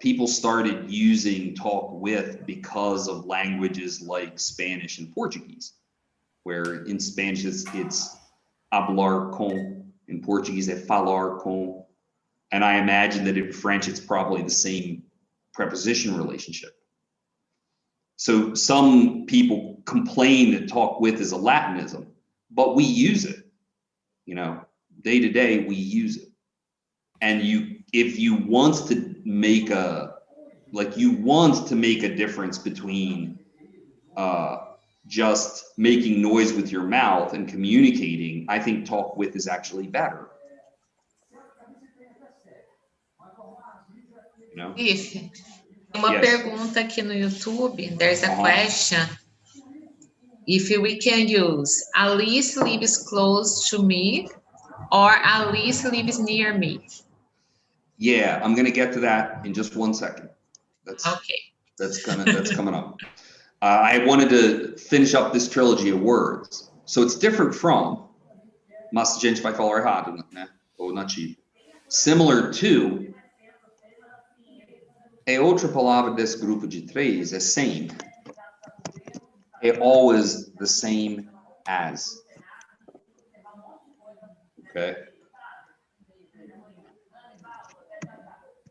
people started using talk with because of languages like Spanish and Portuguese, where in Spanish it's hablar con, in Portuguese é falar con, and I imagine that in French it's probably the same preposition relationship. So some people complain that talk with is a Latinism, but we use it, day to day we use it. And if you want to make a difference between just making noise with your mouth and communicating, I think talk with is actually better. If uma pergunta aqui no YouTube, there's a question. If we can use Alice lives close to me or Alice lives near me. Yeah, I'm gonna get to that in just 1 second. Okay. That's coming up. I wanted to finish up this trilogy of words. So it's different from, mas a gente vai falar errado, né? Ou nativo. Similar to é outra palavra desse grupo de três, é same. É always the same as. Okay?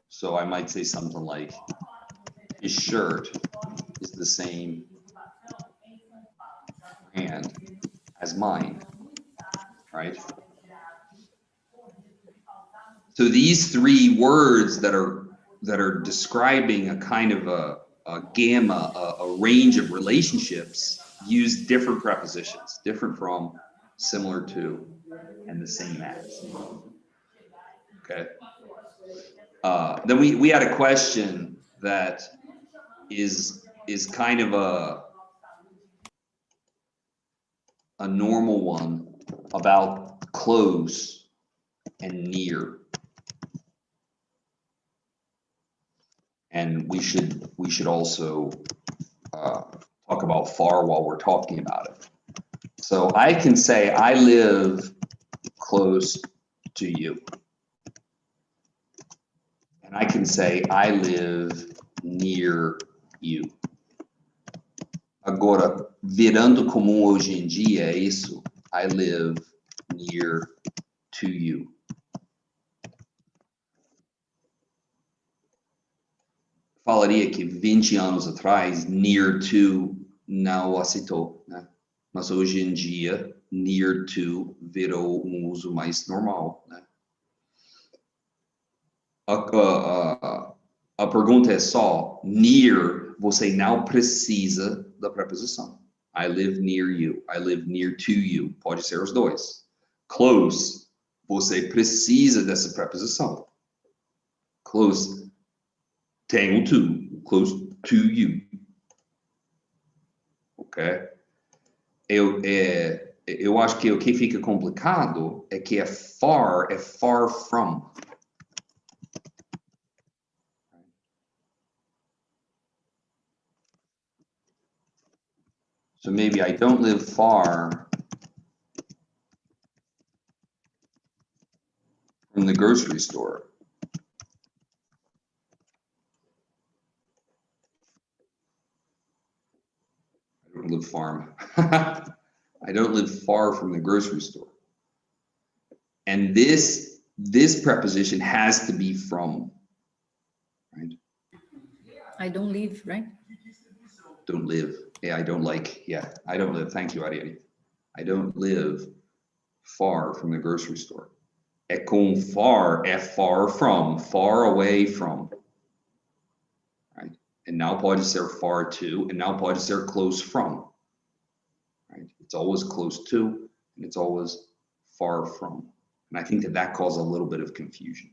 So I might say something like, his shirt is the same brand as mine, right? So these three words that are describing a kind of a gamma, a range of relationships, use different prepositions, different from, similar to, and the same as. Okay. Then we had a question that is kind of a normal one about close and near. And we should also talk about far while we're talking about it. So I can say I live close to you. And I can say I live near you. Agora, virando comum hoje em dia é isso. I live near to you. Falaria que 20 anos atrás, near to não aceitou, né? Mas hoje em dia, near to virou uso mais normal, né? A pergunta é só, near, você não precisa da preposição. I live near you. I live near to you. Pode ser os dois. Close, você precisa dessa preposição. Close, tem o to. Close to you. Ok? Eu acho que o que fica complicado é que é far from. So maybe I don't live far from the grocery store. I don't live far. I don't live far from the grocery store. And this preposition has to be from, right? I don't live, right? Don't live. Yeah, I don't like. Yeah, I don't live. Thank you, Ariane. I don't live far from the grocery store. É com far, é far from, far away from. Right? And now pode ser far to, and now pode ser close from. Right? It's always close to, and it's always far from. And I think that causes a little bit of confusion.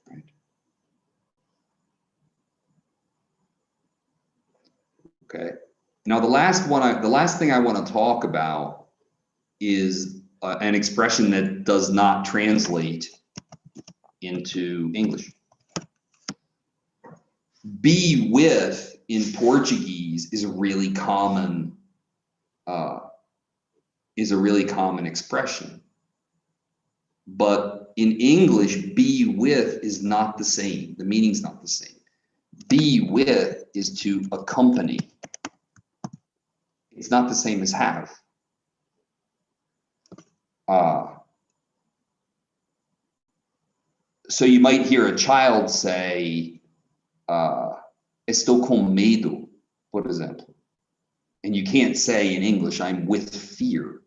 Right? Okay. Now the last thing I want to talk about is an expression that does not translate into English. Be with in Portuguese is a really common expression, but in English, be with is not the same. The meaning's not the same. Be with is to accompany. It's not the same as have. So you might hear a child say, estou com medo, por exemplo. And you can't say in English, I'm with fear.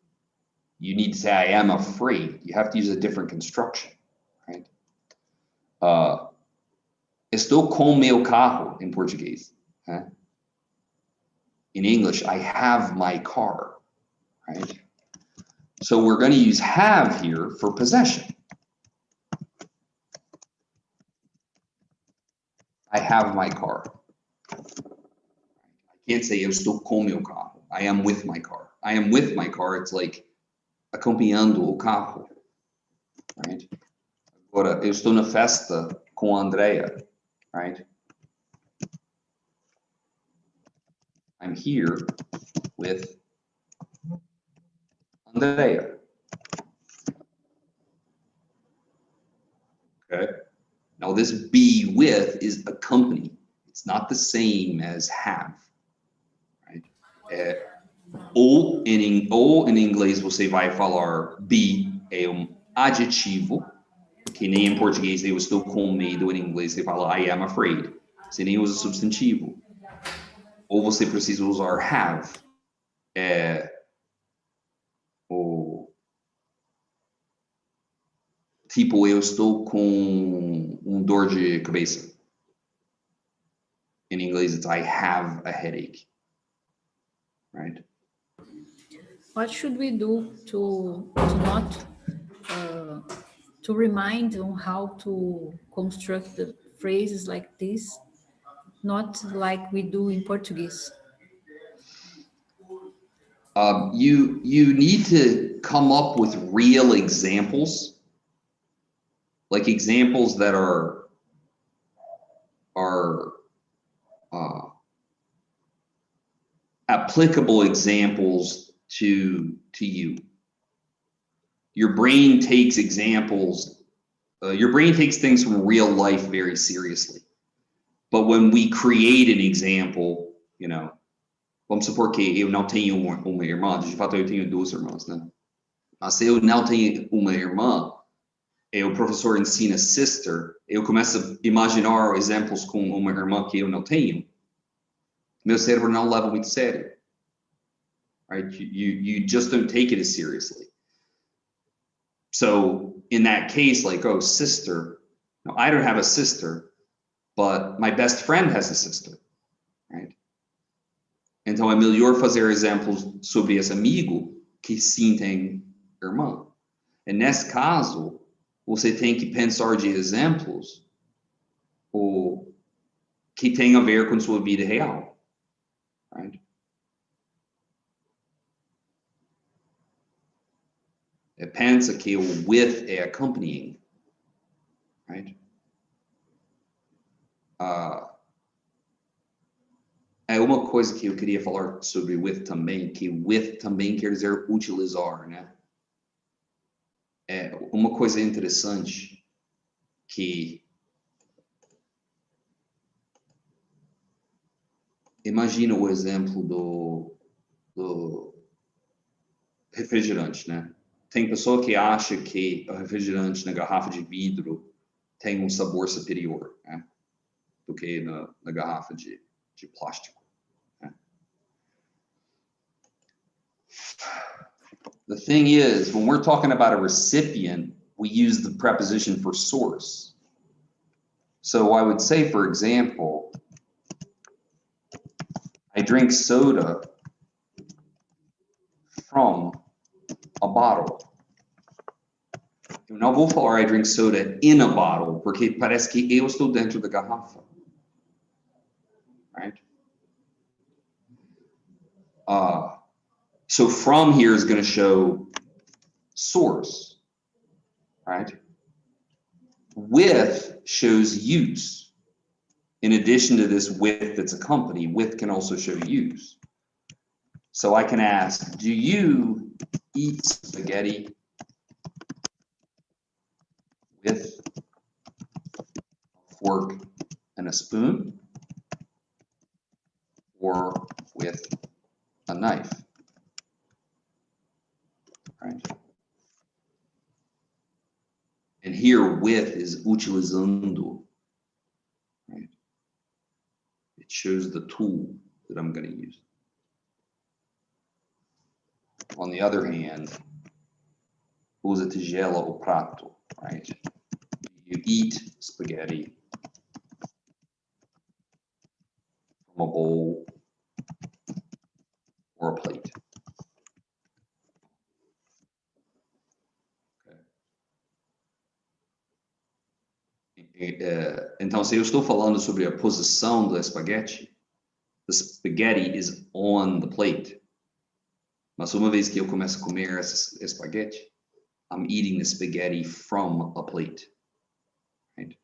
You need to say, I am afraid. You have to use a different construction, right? Estou com meu carro in Portuguese. Huh? In English, I have my car, right? So we're going to use have here for possession. I have my car. I can't say eu estou com meu carro. I am with my car. I am with my car. It's like acompanhando o carro, right? Agora, eu estou na festa com a Andrea, right? I'm here with Andrea. Okay. Now this be with is accompany. It's not the same as have, right? Ou em inglês você vai falar be é adjetivo, que nem em português eu estou com medo, em inglês você fala I am afraid. Você nem usa substantivo. Ou você precisa usar have. Tipo, eu estou com dor de cabeça. In English, it's I have a headache. Right? What should we do to not to remind on how to construct the phrases like this, not like we do in Portuguese? You need to come up with real examples, like examples that are applicable examples to you. Your brain takes examples. Your brain takes things from real life very seriously. But when we create an example, you know, vamos supor que eu não tenho uma irmã, de fato eu tenho duas irmãs, né? Mas se eu não tenho uma irmã, e o professor ensina sister, eu começo a imaginar exemplos com uma irmã que eu não tenho. Meu cérebro não leva muito sério. Right? You just don't take it as seriously. So in that case, like, oh, sister. No, I don't have a sister, but my best friend has a sister, right? Então, é melhor fazer exemplos sobre esse amigo que sim tem irmã. E nesse caso, você tem que pensar de exemplos que tem a ver com sua vida real. Right? Pensa que o with é accompanying. Right? É uma coisa que eu queria falar sobre with também, que with também quer dizer utilizar, né? É uma coisa interessante que imagina o exemplo do refrigerante, né? Tem pessoa que acha que o refrigerante na garrafa de vidro tem um sabor superior, né? Do que na garrafa de plástico. Né? The thing is, when we're talking about a recipient, we use the preposition for source. So I would say, for example, I drink soda from a bottle. Eu não vou falar I drink soda in a bottle, porque parece que eu estou dentro da garrafa. Right? So from here is going to show source. Right? With shows use. In addition to this with that's a company, with can also show use. So I can ask, do you eat spaghetti with a fork and a spoon or with a knife? Right? And here with is utilizando. Right? It shows the tool that I'm going to use. On the other hand, usa tigela ou prato, right? You eat spaghetti from a bowl or a plate. Okay. Então, se eu estou falando sobre a posição do espaguete, the spaghetti is on the plate. Mas uma vez que eu começo a comer esse espaguete, I'm eating the spaghetti from a plate. Right?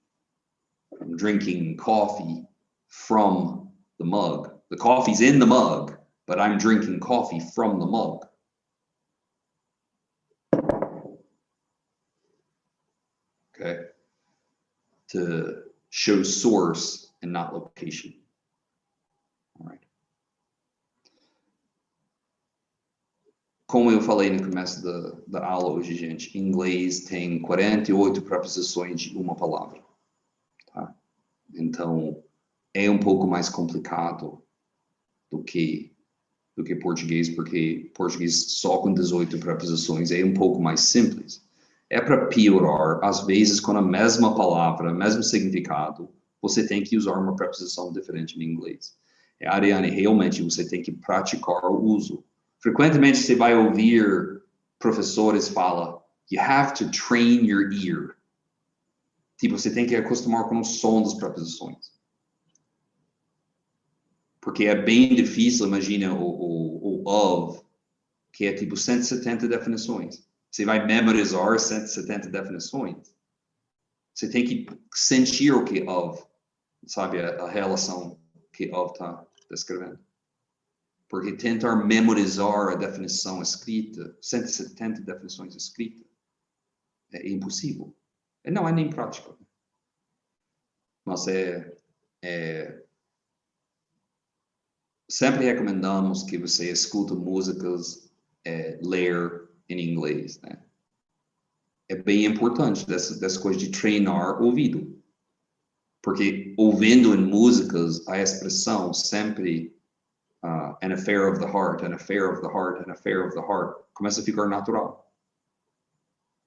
I'm drinking coffee from the mug. The coffee's in the mug, but I'm drinking coffee from the mug. Okay? To show source and not location. All right. Como eu falei no começo da aula hoje, gente, inglês tem 48 preposições de uma palavra. Tá? Então, é um pouco mais complicado do que português, porque português só com 18 preposições é um pouco mais simples. É para piorar, às vezes, com a mesma palavra, mesmo significado, você tem que usar uma preposição diferente no inglês. Ariane, realmente você tem que praticar o uso. Frequentemente você vai ouvir professores falar, you have to train your ear. Tipo, você tem que acostumar com o som das preposições. Porque é bem difícil, imagina o of, que é tipo 170 definições. Você vai memorizar 170 definições. Você tem que sentir o que of, sabe, a relação que of está descrevendo. Porque tentar memorizar a definição escrita, 170 definições escritas, é impossível. Não é nem prático. Mas sempre recomendamos que você escute músicas, ler em inglês, né? É bem importante dessa coisa de treinar o ouvido. Porque ouvindo em músicas, a expressão sempre an affair of the heart, an affair of the heart, an affair of the heart, começa a ficar natural.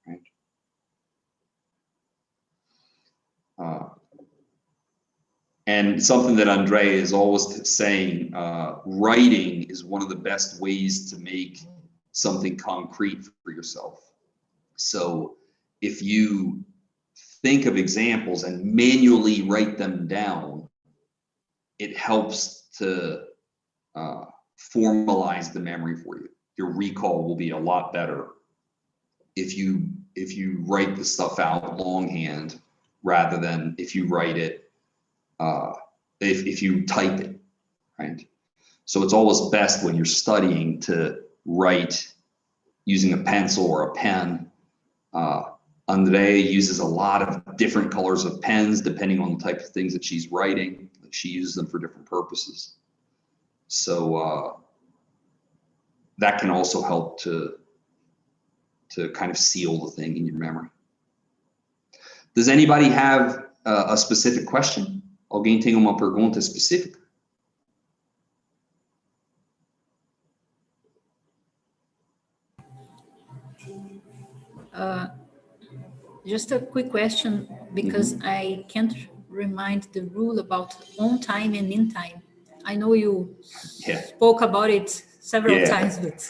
Right? And something that Andre is always saying, writing is one of the best ways to make something concrete for yourself. So if you think of examples and manually write them down, it helps to formalize the memory for you. Your recall will be a lot better if you write the stuff out longhand rather than if you write it, if you type it, right? So it's always best when you're studying to write using a pencil or a pen. Andre uses a lot of different colors of pens depending on the type of things that she's writing. She uses them for different purposes. So that can also help to kind of seal the thing in your memory. Does anybody have a specific question? Alguém tem uma pergunta específica? Just a quick question, because I can't remind the rule about on time and in time. I know you spoke about it several times, but...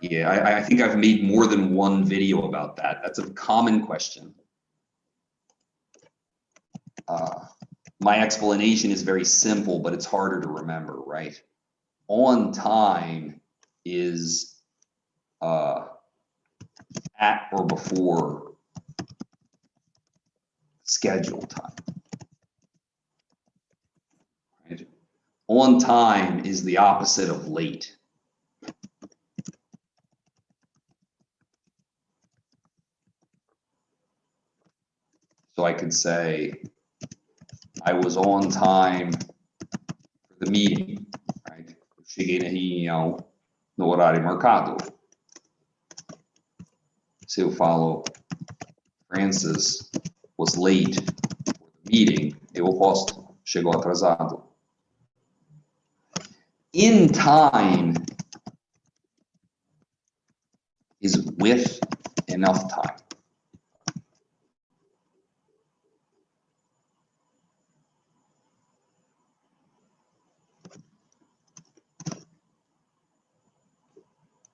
Yeah, I think I've made more than one video about that. That's a common question. My explanation is very simple, but it's harder to remember, right? On time is at or before scheduled time. Right? On time is the opposite of late. So I could say, I was on time for the meeting, right? Cheguei na reunião no horário marcado. Se eu falo, Francis was late for the meeting, eu posto, chegou atrasado. In time is with enough time.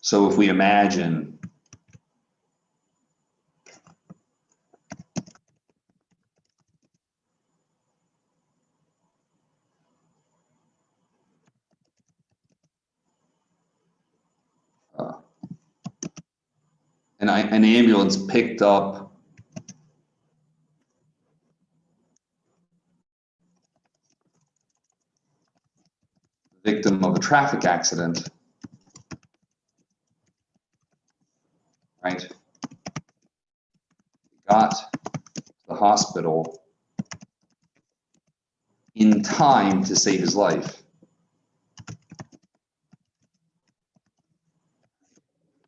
So if we imagine an ambulance picked up the victim of a traffic accident, right? Got to the hospital in time to save his life.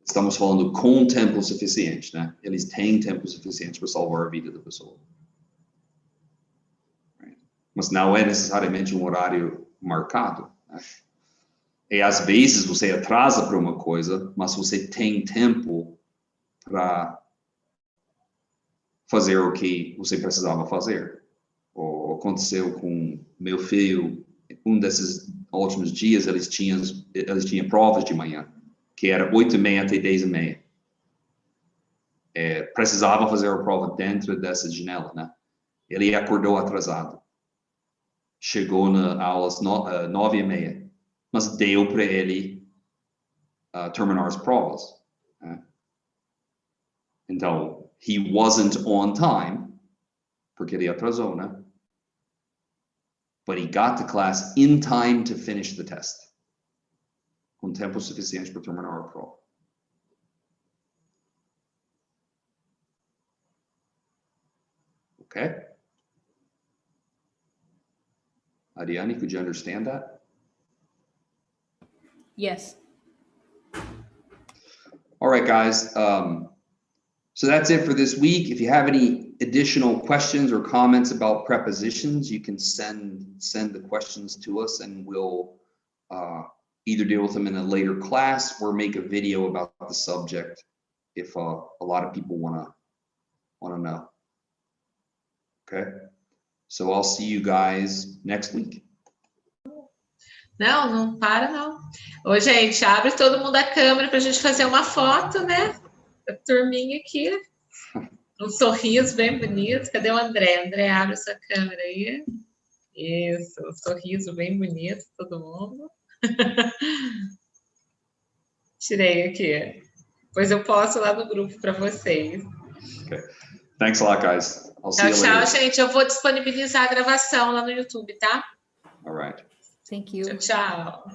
Estamos falando com tempo suficiente, né? Eles têm tempo suficiente para salvar a vida da pessoa. Right? Mas não é necessariamente um horário marcado, né? E às vezes você atrasa para uma coisa, mas você tem tempo para fazer o que você precisava fazer. Ou aconteceu com meu filho, desses últimos dias, eles tinham provas de manhã, que era 8h30 até 10h30. Precisava fazer a prova dentro dessa janela, né? Ele acordou atrasado. Chegou na aulas 9h30, mas deu para ele terminar as provas, né? Então, he wasn't on time, porque ele atrasou, né? But he got to class in time to finish the test. Com tempo suficiente para terminar a prova. Okay? Ariane, could you understand that? Yes. All right, guys. So that's it for this week. If you have any additional questions or comments about prepositions, you can send the questions to us, and we'll either deal with them in a later class or make a video about the subject if a lot of people want to know. Okay. So I'll see you guys next week. Não, não para, não. Ô, gente, abre todo mundo a câmera para a gente fazer uma foto, né? A turminha aqui. Um sorriso bem bonito. Cadê o André? André, abre a sua câmera aí. Isso, um sorriso bem bonito, todo mundo. Tirei aqui. Depois eu posto lá no grupo para vocês. Okay. Thanks a lot, guys. I'll see Tchau, you later. tchau, gente. Eu vou disponibilizar a gravação lá no YouTube, tá? All right. Thank you. Tchau, tchau.